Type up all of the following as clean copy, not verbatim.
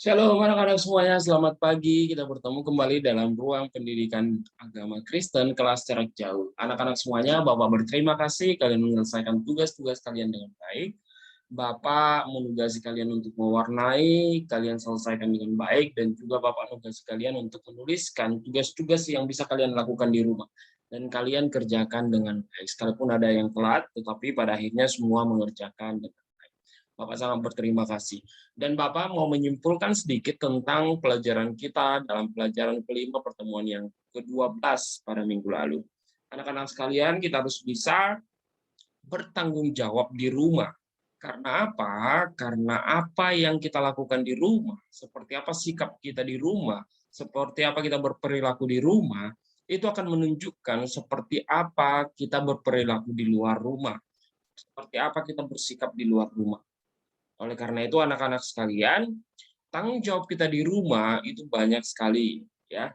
Shalom anak-anak semuanya, selamat pagi. Kita bertemu kembali dalam ruang pendidikan agama Kristen kelas jarak jauh. Anak-anak semuanya, Bapak berterima kasih kalian menyelesaikan tugas-tugas kalian dengan baik. Bapak menugasi kalian untuk mewarnai, kalian selesaikan dengan baik, dan juga Bapak menugasi kalian untuk menuliskan tugas-tugas yang bisa kalian lakukan di rumah. Dan kalian kerjakan dengan baik, sekalipun ada yang telat, tetapi pada akhirnya semua mengerjakan dengan baik. Bapak sangat berterima kasih. Dan Bapak mau menyimpulkan sedikit tentang pelajaran kita dalam pelajaran kelima pertemuan yang ke-12 pada minggu lalu. Anak-anak sekalian, kita harus bisa bertanggung jawab di rumah. Karena apa? Karena apa yang kita lakukan di rumah, seperti apa sikap kita di rumah, seperti apa kita berperilaku di rumah, itu akan menunjukkan seperti apa kita berperilaku di luar rumah, seperti apa kita bersikap di luar rumah. Oleh karena itu anak-anak sekalian, tanggung jawab kita di rumah itu banyak sekali ya.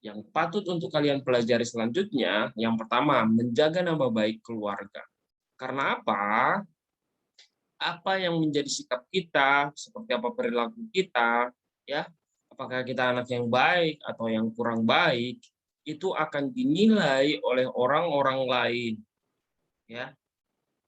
Yang patut untuk kalian pelajari selanjutnya, yang pertama, menjaga nama baik keluarga. Karena apa? Apa yang menjadi sikap kita, seperti apa perilaku kita, ya. Apakah kita anak yang baik atau yang kurang baik, itu akan dinilai oleh orang-orang lain, ya.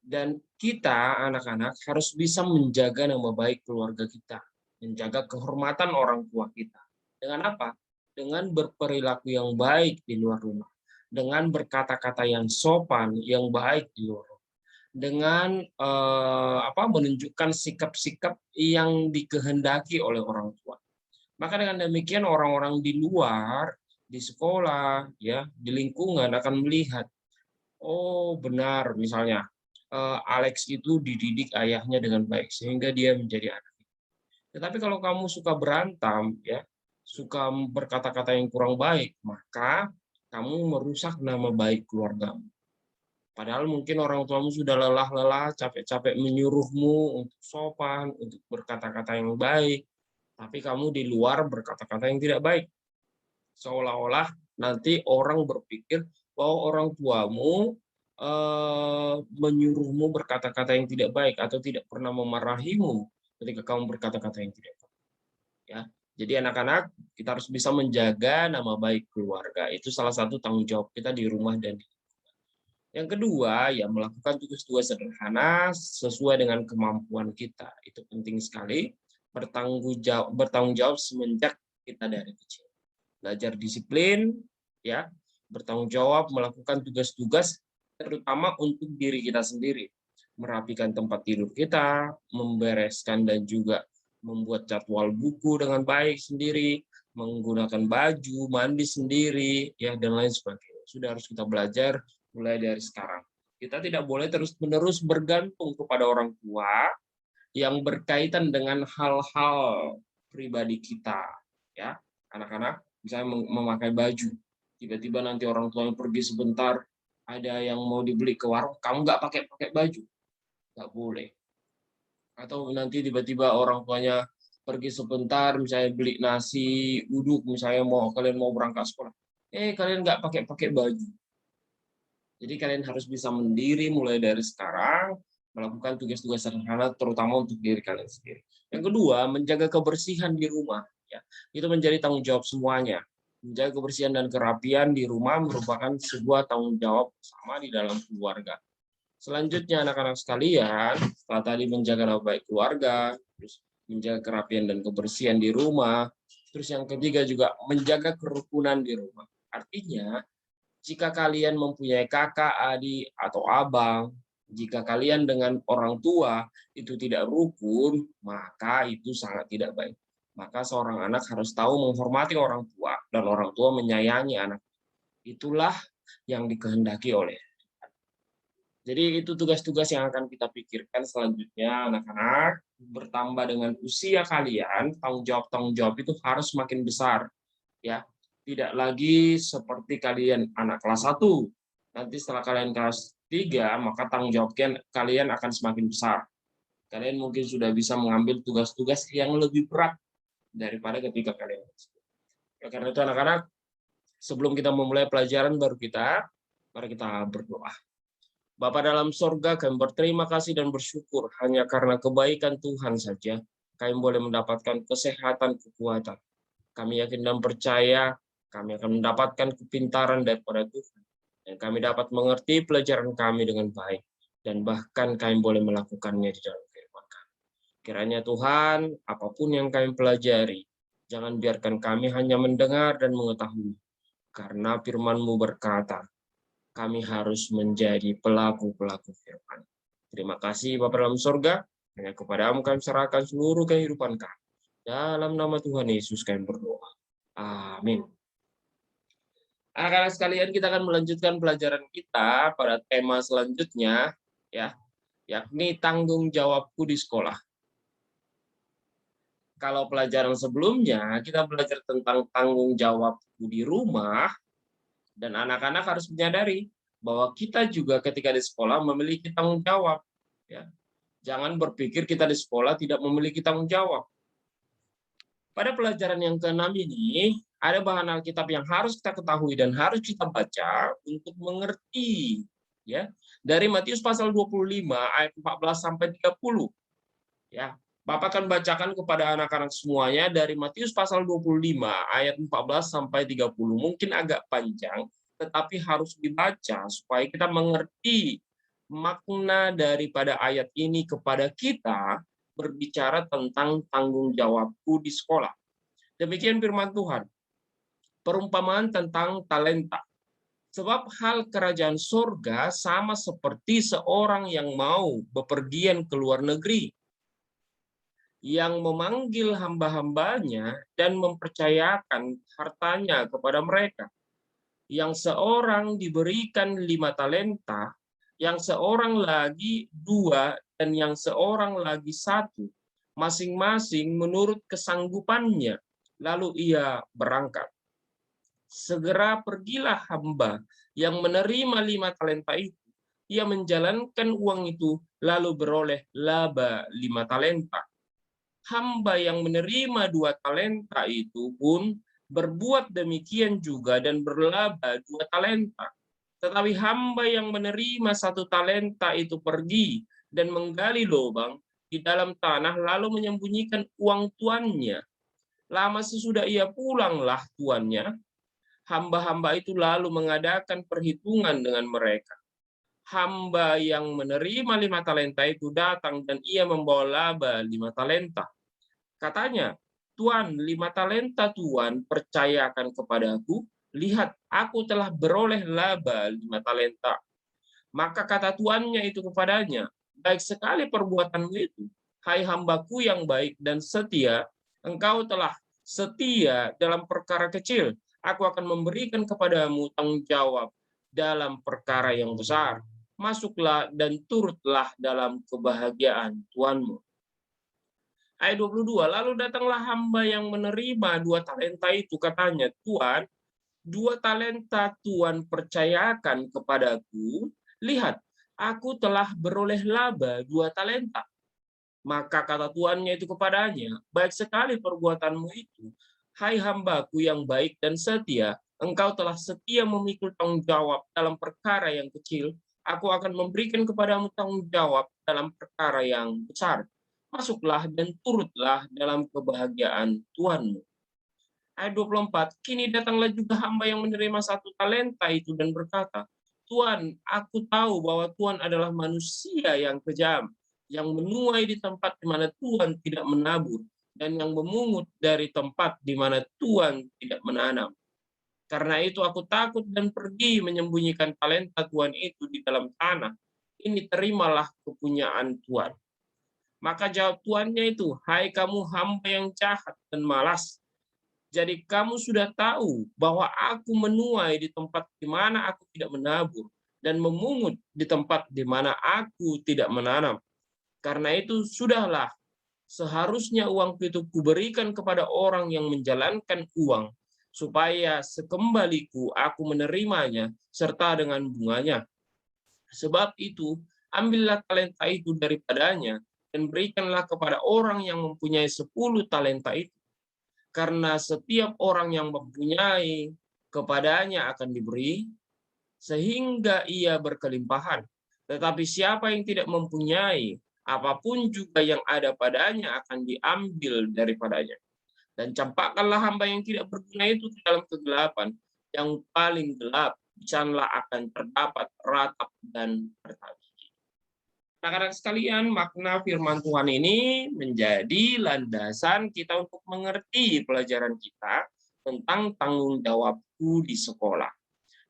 Dan kita, anak-anak, harus bisa menjaga nama baik keluarga kita, menjaga kehormatan orang tua kita. Dengan apa? Dengan berperilaku yang baik di luar rumah, dengan berkata-kata yang sopan, yang baik di luar rumah, dengan menunjukkan sikap-sikap yang dikehendaki oleh orang tua. Maka dengan demikian orang-orang di luar, di sekolah, ya, di lingkungan akan melihat, oh benar, misalnya Alex itu dididik ayahnya dengan baik sehingga dia menjadi anak. Tetapi kalau kamu suka berantem, ya, suka berkata-kata yang kurang baik, maka kamu merusak nama baik keluargamu. Padahal mungkin orang tuamu sudah lelah-lelah, capek-capek menyuruhmu untuk sopan, untuk berkata-kata yang baik, tapi kamu di luar berkata-kata yang tidak baik. Seolah-olah nanti orang berpikir bahwa orang tuamu menyuruhmu berkata-kata yang tidak baik atau tidak pernah memarahimu ketika kamu berkata-kata yang tidak baik. Ya, jadi anak-anak kita harus bisa menjaga nama baik keluarga. Itu salah satu tanggung jawab kita di rumah dan di. Yang kedua, ya melakukan tugas-tugas sederhana sesuai dengan kemampuan kita. Itu penting sekali. Bertanggung jawab semenjak kita dari kecil. Belajar disiplin, ya, bertanggung jawab melakukan tugas-tugas terutama untuk diri kita sendiri, merapikan tempat tidur kita, membereskan dan juga membuat jadwal buku dengan baik sendiri, menggunakan baju, mandi sendiri, ya, dan lain sebagainya. Sudah harus kita belajar mulai dari sekarang. Kita tidak boleh terus-menerus bergantung kepada orang tua yang berkaitan dengan hal-hal pribadi kita, ya, anak-anak. Misalnya memakai baju, tiba-tiba nanti orang tua yang pergi sebentar, ada yang mau dibeli ke warung, kamu nggak pakai baju, nggak boleh. Atau nanti tiba-tiba orang tuanya pergi sebentar, misalnya beli nasi uduk, misalnya kalian mau berangkat sekolah, kalian nggak pakai baju. Jadi kalian harus bisa mendiri mulai dari sekarang, melakukan tugas-tugas sederhana terutama untuk diri kalian sendiri. Yang kedua, menjaga kebersihan di rumah. Ya, itu menjadi tanggung jawab semuanya. Menjaga kebersihan dan kerapian di rumah merupakan sebuah tanggung jawab bersama di dalam keluarga. Selanjutnya anak-anak sekalian, setelah tadi menjaga nama baik keluarga, terus menjaga kerapian dan kebersihan di rumah, terus yang ketiga juga menjaga kerukunan di rumah. Artinya, jika kalian mempunyai kakak, adik, atau abang, jika kalian dengan orang tua itu tidak rukun, maka itu sangat tidak baik. Maka seorang anak harus tahu menghormati orang tua, dan orang tua menyayangi anak. Itulah yang dikehendaki oleh. Jadi itu tugas-tugas yang akan kita pikirkan selanjutnya, anak-anak. Bertambah dengan usia kalian, tanggung jawab itu harus makin besar, ya. Tidak lagi seperti kalian anak kelas 1. Nanti setelah kalian kelas 3, maka tanggung jawab kalian akan semakin besar. Kalian mungkin sudah bisa mengambil tugas-tugas yang lebih berat daripada ketika kalian. Ya, karena itu anak-anak, sebelum kita memulai pelajaran baru kita, mari kita berdoa. Bapa dalam sorga, kami berterima kasih dan bersyukur hanya karena kebaikan Tuhan saja. kami boleh mendapatkan kesehatan, kekuatan. Kami yakin dan percaya kami akan mendapatkan kepintaran daripada Tuhan. Dan kami dapat mengerti pelajaran kami dengan baik. Dan bahkan kami boleh melakukannya di dalam firman kami. Kiranya Tuhan, apapun yang kami pelajari, jangan biarkan kami hanya mendengar dan mengetahui. Karena firman-Mu berkata, kami harus menjadi pelaku-pelaku firman. Terima kasih Bapa dalam surga, hanya kepadamu kami serahkan seluruh kehidupan kami. Dalam nama Tuhan Yesus kami berdoa. Amin. Anak-anak sekalian, kita akan melanjutkan pelajaran kita pada tema selanjutnya, ya, yakni tanggung jawabku di sekolah. Kalau pelajaran sebelumnya kita belajar tentang tanggung jawabku di rumah, dan anak-anak harus menyadari bahwa kita juga ketika di sekolah memiliki tanggung jawab. Ya. Jangan berpikir kita di sekolah tidak memiliki tanggung jawab. Pada pelajaran yang ke-6 ini, ada bahan Alkitab yang harus kita ketahui dan harus kita baca untuk mengerti. Ya, dari Matius pasal 25 ayat 14 sampai 30. Ya, Bapak akan bacakan kepada anak-anak semuanya dari Matius pasal 25 ayat 14 sampai 30. Mungkin agak panjang, tetapi harus dibaca supaya kita mengerti makna daripada ayat ini kepada kita berbicara tentang tanggung jawabku di sekolah. Demikian firman Tuhan. Perumpamaan tentang talenta. Sebab hal kerajaan surga sama seperti seorang yang mau bepergian ke luar negeri, yang memanggil hamba-hambanya dan mempercayakan hartanya kepada mereka. Yang seorang diberikan 5 talenta, yang seorang lagi 2, dan yang seorang lagi 1, masing-masing menurut kesanggupannya. Lalu ia berangkat. Segera pergilah hamba yang menerima 5 talenta itu. Ia menjalankan uang itu, lalu beroleh laba 5 talenta. Hamba yang menerima 2 talenta itu pun berbuat demikian juga dan berlaba 2 talenta. Tetapi hamba yang menerima 1 talenta itu pergi dan menggali lubang di dalam tanah lalu menyembunyikan uang tuannya. Lama sesudah ia pulanglah tuannya, hamba-hamba itu lalu mengadakan perhitungan dengan mereka. Hamba yang menerima 5 talenta itu datang dan ia membawa laba 5 talenta. Katanya, Tuan, 5 talenta Tuan percayakan kepadaku. Lihat, aku telah beroleh laba 5 talenta. Maka kata tuannya itu kepadanya, baik sekali perbuatanmu itu, hai hambaku yang baik dan setia, engkau telah setia dalam perkara kecil. Aku akan memberikan kepadamu tanggung jawab dalam perkara yang besar. Masuklah dan turutlah dalam kebahagiaan Tuanmu. Ayat 22, lalu datanglah hamba yang menerima 2 talenta itu, katanya, Tuan, 2 talenta Tuan percayakan kepadaku, lihat, aku telah beroleh laba 2 talenta. Maka kata tuannya itu kepadanya, baik sekali perbuatanmu itu, hai hambaku yang baik dan setia, engkau telah setia memikul tanggung jawab dalam perkara yang kecil, aku akan memberikan kepadamu tanggung jawab dalam perkara yang besar. Masuklah dan turutlah dalam kebahagiaan Tuanmu. Ayat 24, kini datanglah juga hamba yang menerima 1 talenta itu dan berkata, Tuan, aku tahu bahwa Tuan adalah manusia yang kejam, yang menuai di tempat di mana Tuan tidak menabur, dan yang memungut dari tempat di mana Tuan tidak menanam. Karena itu aku takut dan pergi menyembunyikan talenta Tuan itu di dalam tanah. Ini terimalah kepunyaan Tuan. Maka jawab tuannya itu, hai kamu hamba yang jahat dan malas. Jadi kamu sudah tahu bahwa aku menuai di tempat di mana aku tidak menabur dan memungut di tempat di mana aku tidak menanam. Karena itu sudahlah, seharusnya uang itu kuberikan kepada orang yang menjalankan uang, supaya sekembaliku aku menerimanya serta dengan bunganya. Sebab itu, ambillah talenta itu daripadanya dan berikanlah kepada orang yang mempunyai 10 talenta itu. Karena setiap orang yang mempunyai, kepadanya akan diberi, sehingga ia berkelimpahan. Tetapi siapa yang tidak mempunyai, apapun juga yang ada padanya akan diambil daripadanya. Dan campakkanlah hamba yang tidak berguna itu ke dalam kegelapan, yang paling gelap, di sanalah akan terdapat ratap dan pertagi. Anak-anak sekalian, makna firman Tuhan ini menjadi landasan kita untuk mengerti pelajaran kita tentang tanggung jawabku di sekolah.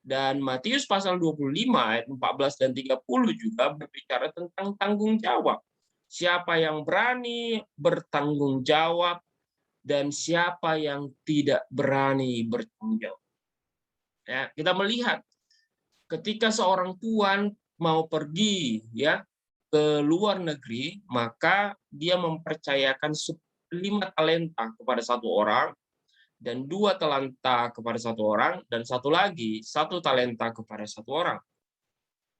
Dan Matius pasal 25 ayat 14 dan 30 juga berbicara tentang tanggung jawab. Siapa yang berani bertanggung jawab dan siapa yang tidak berani bertanggung jawab. Ya, kita melihat ketika seorang tuan mau pergi ya ke luar negeri, maka dia mempercayakan 5 talenta kepada satu orang, dan 2 talenta kepada satu orang, dan satu lagi 1 talenta kepada satu orang.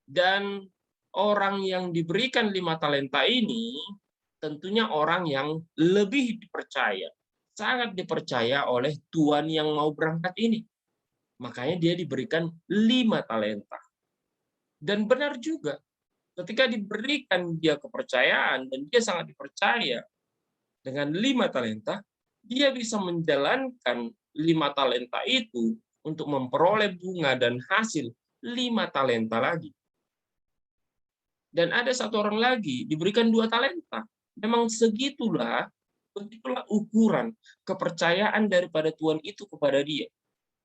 Dan orang yang diberikan 5 talenta ini tentunya orang yang lebih dipercaya, sangat dipercaya oleh tuan yang mau berangkat ini. Makanya dia diberikan 5 talenta. Dan benar juga, ketika diberikan dia kepercayaan dan dia sangat dipercaya dengan 5 talenta, dia bisa menjalankan 5 talenta itu untuk memperoleh bunga dan hasil 5 talenta lagi. Dan ada satu orang lagi diberikan 2 talenta. Memang begitulah ukuran kepercayaan daripada Tuhan itu kepada dia.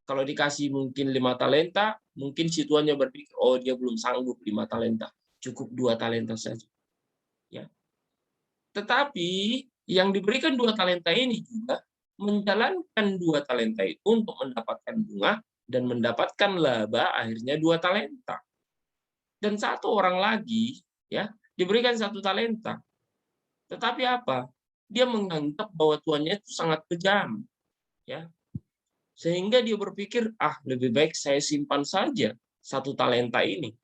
Kalau dikasih mungkin 5 talenta, mungkin si tuannya berpikir, oh dia belum sanggup 5 talenta. Cukup 2 talenta saja. Ya. Tetapi yang diberikan 2 talenta ini juga menjalankan 2 talenta itu untuk mendapatkan bunga dan mendapatkan laba akhirnya 2 talenta. Dan satu orang lagi ya diberikan 1 talenta. Tetapi apa? Dia menganggap bahwa tuannya itu sangat kejam. Ya. Sehingga dia berpikir, lebih baik saya simpan saja 1 talenta ini.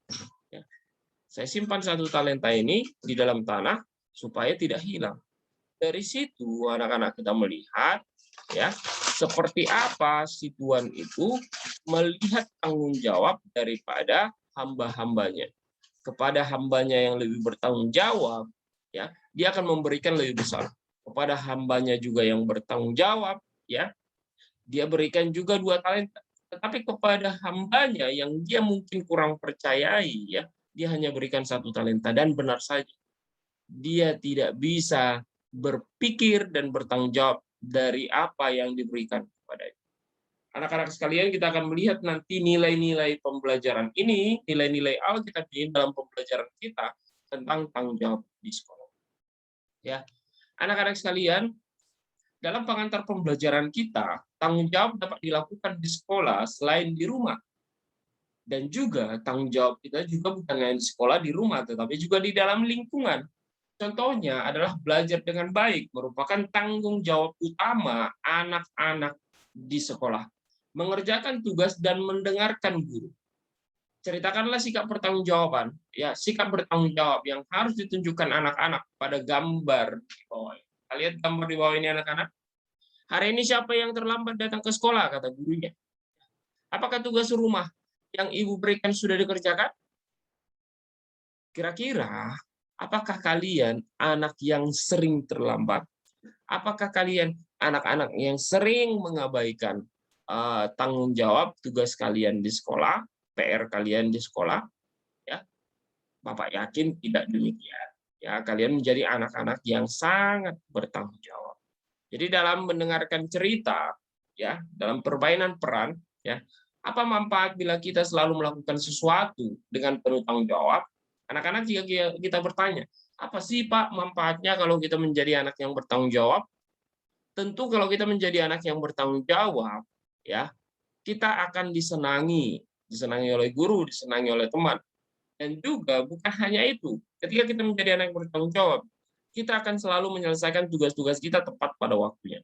Saya simpan 1 talenta ini di dalam tanah supaya tidak hilang. Dari situ anak-anak kita melihat ya seperti apa si tuan itu melihat tanggung jawab daripada hamba-hambanya. Kepada hambanya yang lebih bertanggung jawab, ya dia akan memberikan lebih besar. Kepada hambanya juga yang bertanggung jawab, ya dia berikan juga 2 talenta. Tetapi kepada hambanya yang dia mungkin kurang percayai, ya dia hanya berikan 1 talenta. Dan benar saja, dia tidak bisa berpikir dan bertanggung jawab dari apa yang diberikan kepadanya. Anak-anak sekalian, kita akan melihat nanti nilai-nilai pembelajaran ini, nilai-nilai Alkitab ini dalam pembelajaran kita tentang tanggung jawab di sekolah. Ya, anak-anak sekalian, dalam pengantar pembelajaran kita, tanggung jawab dapat dilakukan di sekolah selain di rumah. Dan juga tanggung jawab kita juga bukan hanya di sekolah, di rumah, tetapi juga di dalam lingkungan. Contohnya adalah belajar dengan baik, merupakan tanggung jawab utama anak-anak di sekolah. Mengerjakan tugas dan mendengarkan guru. Ceritakanlah sikap bertanggung-jawaban, ya, sikap bertanggung jawab yang harus ditunjukkan anak-anak pada gambar di bawah. Kita lihat gambar di bawah ini anak-anak. Hari ini siapa yang terlambat datang ke sekolah, kata gurunya. Apakah tugas rumah yang ibu berikan sudah dikerjakan? Kira-kira, apakah kalian anak yang sering terlambat? Apakah kalian anak-anak yang sering mengabaikan tanggung jawab tugas kalian di sekolah, PR kalian di sekolah? Ya, Bapak yakin tidak demikian. Ya, kalian menjadi anak-anak yang sangat bertanggung jawab. Jadi dalam mendengarkan cerita, ya, dalam permainan peran, ya, apa manfaat bila kita selalu melakukan sesuatu dengan penuh tanggung jawab? Anak-anak jika kita bertanya, apa sih Pak manfaatnya kalau kita menjadi anak yang bertanggung jawab? Tentu kalau kita menjadi anak yang bertanggung jawab, ya, kita akan disenangi oleh guru, disenangi oleh teman. Dan juga bukan hanya itu, ketika kita menjadi anak yang bertanggung jawab, kita akan selalu menyelesaikan tugas-tugas kita tepat pada waktunya.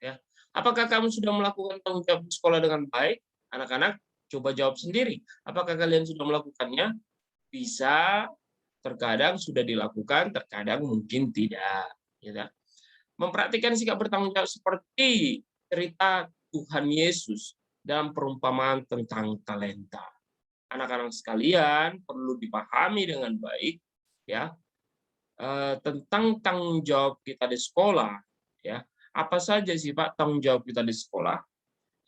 Ya. Apakah kamu sudah melakukan tanggung jawab di sekolah dengan baik? Anak-anak, coba jawab sendiri. Apakah kalian sudah melakukannya? Bisa, terkadang sudah dilakukan, terkadang mungkin tidak. Ya. Mempraktikkan sikap bertanggung jawab seperti cerita Tuhan Yesus dalam perumpamaan tentang talenta. Anak-anak sekalian perlu dipahami dengan baik, ya. tentang tanggung jawab kita di sekolah, ya. Apa saja sih Pak tanggung jawab kita di sekolah?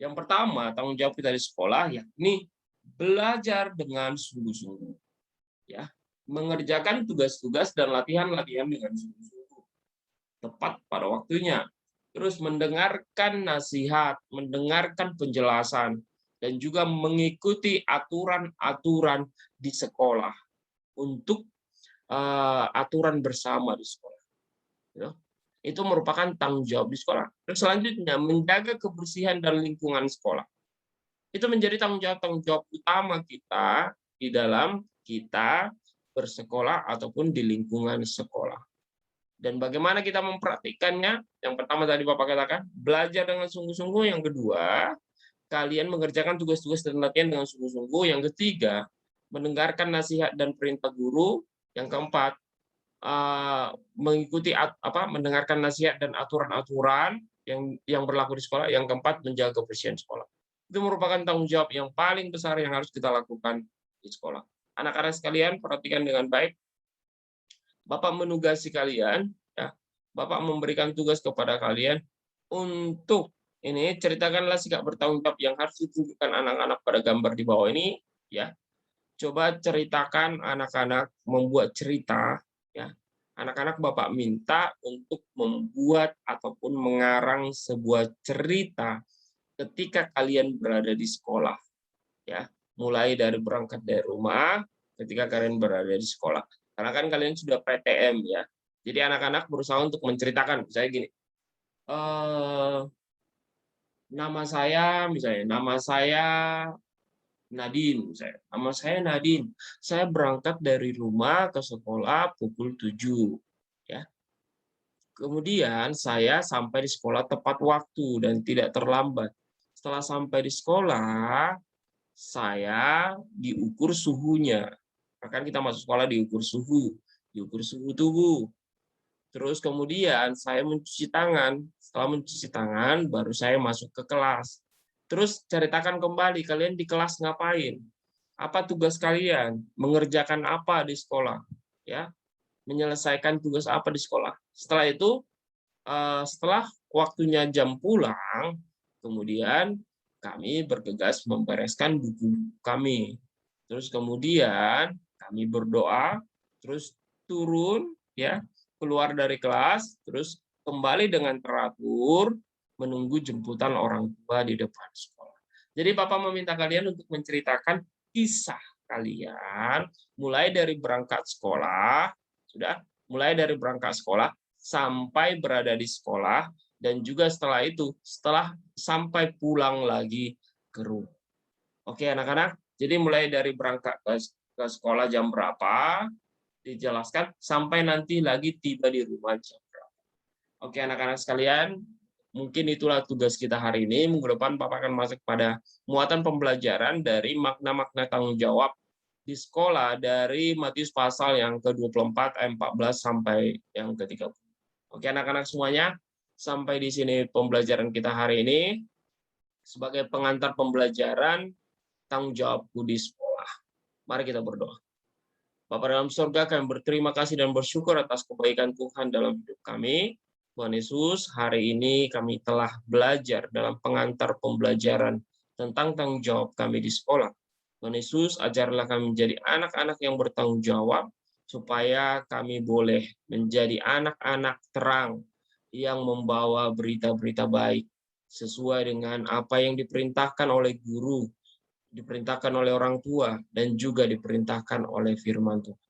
Yang pertama, tanggung jawab kita di sekolah yakni belajar dengan sungguh-sungguh, ya. Mengerjakan tugas-tugas dan latihan-latihan dengan sungguh-sungguh, tepat pada waktunya. Terus mendengarkan nasihat, mendengarkan penjelasan, dan juga mengikuti aturan-aturan di sekolah untuk aturan bersama di sekolah. Ya. Itu merupakan tanggung jawab di sekolah. Terus selanjutnya, menjaga kebersihan dan lingkungan sekolah. Itu menjadi tanggung jawab utama kita di dalam kita bersekolah ataupun di lingkungan sekolah. Dan bagaimana kita memperhatikannya? Yang pertama tadi Bapak katakan, belajar dengan sungguh-sungguh. Yang kedua, kalian mengerjakan tugas-tugas dan latihan dengan sungguh-sungguh. Yang ketiga, mendengarkan nasihat dan perintah guru. Yang keempat, mengikuti mendengarkan nasihat dan aturan-aturan yang berlaku di sekolah. Yang keempat, menjaga kebersihan sekolah. Itu merupakan tanggung jawab yang paling besar yang harus kita lakukan di sekolah. Anak-anak sekalian, perhatikan dengan baik. Bapak menugasi kalian, ya. Bapak memberikan tugas kepada kalian untuk ini ceritakanlah sikap bertanggung jawab yang harus ditunjukkan anak-anak pada gambar di bawah ini, ya. Coba ceritakan anak-anak membuat cerita, ya. Anak-anak Bapak minta untuk membuat ataupun mengarang sebuah cerita ketika kalian berada di sekolah, ya. Mulai dari berangkat dari rumah ketika kalian berada di sekolah. Karena kan kalian sudah PTM, ya. Jadi anak-anak berusaha untuk menceritakan, misalnya gini, nama saya Nadine, nama saya Nadine. Saya berangkat dari rumah ke sekolah pukul 7, ya. Kemudian saya sampai di sekolah tepat waktu dan tidak terlambat. Setelah sampai di sekolah, saya diukur suhunya. Bahkan kita masuk sekolah diukur suhu tubuh. Terus kemudian saya mencuci tangan. Setelah mencuci tangan, baru saya masuk ke kelas. Terus ceritakan kembali, kalian di kelas ngapain? Apa tugas kalian? Mengerjakan apa di sekolah? Ya, menyelesaikan tugas apa di sekolah. Setelah itu, setelah waktunya jam pulang, kemudian kami bergegas membereskan buku kami. Terus kemudian kami berdoa, terus turun, ya, keluar dari kelas, terus kembali dengan teratur menunggu jemputan orang tua di depan sekolah. Jadi Bapak meminta kalian untuk menceritakan kisah kalian mulai dari berangkat sekolah, sudah mulai dari berangkat sekolah sampai berada di sekolah, dan juga setelah itu, setelah sampai pulang lagi ke rumah. Oke anak-anak, jadi mulai dari berangkat ke sekolah jam berapa, dijelaskan, sampai nanti lagi tiba di rumah jam berapa. Oke anak-anak sekalian, mungkin itulah tugas kita hari ini. Minggu depan Bapak akan masuk pada muatan pembelajaran dari makna-makna tanggung jawab di sekolah dari Matius pasal yang ke-24 ayat 14 sampai yang ke-30. Oke anak-anak semuanya, sampai di sini pembelajaran kita hari ini. Sebagai pengantar pembelajaran, tanggung jawabku di sekolah. Mari kita berdoa. Bapa dalam surga, kami berterima kasih dan bersyukur atas kebaikan Tuhan dalam hidup kami. Tuhan Yesus, hari ini kami telah belajar dalam pengantar pembelajaran tentang tanggung jawab kami di sekolah. Tuhan Yesus, ajarlah kami menjadi anak-anak yang bertanggung jawab, supaya kami boleh menjadi anak-anak terang yang membawa berita-berita baik, sesuai dengan apa yang diperintahkan oleh guru, diperintahkan oleh orang tua, dan juga diperintahkan oleh firman Tuhan.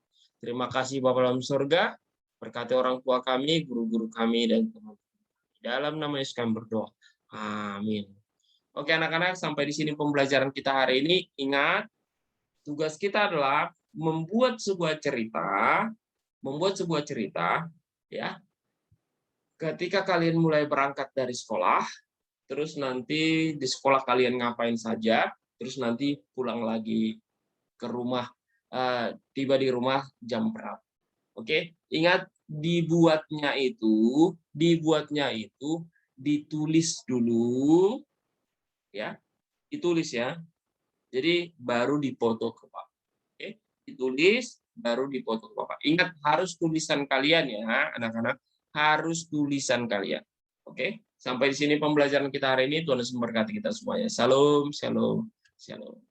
Terima kasih Bapa dalam surga, berkati orang tua kami, guru-guru kami, dan teman-teman. Dalam nama Yesus kami berdoa. Amin. Oke anak-anak, sampai di sini pembelajaran kita hari ini. Ingat, tugas kita adalah membuat sebuah cerita, ya. Ketika kalian mulai berangkat dari sekolah, terus nanti di sekolah kalian ngapain saja, terus nanti pulang lagi ke rumah, tiba di rumah jam berapa. Oke, ingat dibuatnya itu ditulis dulu, ya, ditulis ya. Jadi baru dipoto ke Pak. Oke, ditulis, baru dipoto Bapak. Ingat, harus tulisan kalian ya, anak-anak. Harus tulisan kalian. Oke, sampai di sini pembelajaran kita hari ini. Tuhan Yesus memberkati kita semuanya. Shalom, shalom, shalom.